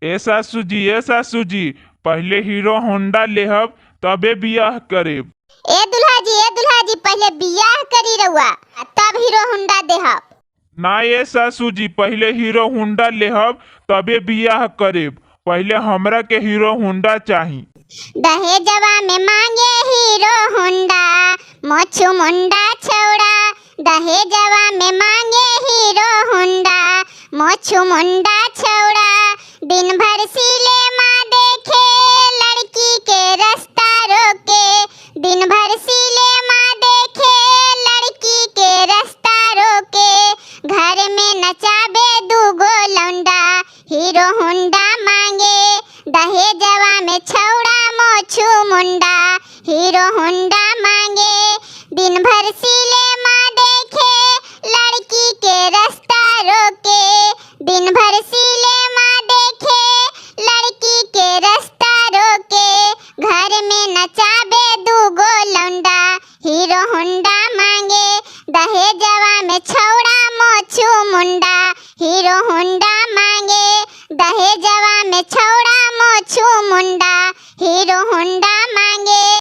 ए सासू जी, पहले हीरो होंडा लेहब तबे बियाह करेब। ए दुल्हा जी पहले बियाह करी रहुआ तब हीरो होंडा देहब। ना ए सासू जी, पहले हीरो होंडा लेहब तबे बियाह करेब। पहले हमरा के हीरो होंडा चाही। दहेजवा में मांगे हीरो होंडा मोछू मुंडा छौड़ा। दहेजवा में मांगे हीरो होंडा मोछू मुंडा छौड़ा। दिन भर सिनेमा देखे लड़की के रास्ता रोके। दिन भर सिनेमा देखे लड़की के रास्ता रोके। घर में नचाबे दूगो लौंडा हीरो होंडा मांगे। दहेजवा में छौड़ा मोछू मुंडा हीरो होंडा मांगे। दिन भर सिनेमा देखे लड़की के रास्ता रोके। दिन भर सिनेमा देखे लड़की के रास्ता रोके। घर में नचाबे दूगो लौंडा हीरो होंडा मांगे। दहेजवा में छौड़ा मोछू मुंडा हीरो होंडा मांगे। दहेजवा में छौड़ा मोछू मुंडा हीरो होंडा मांगे।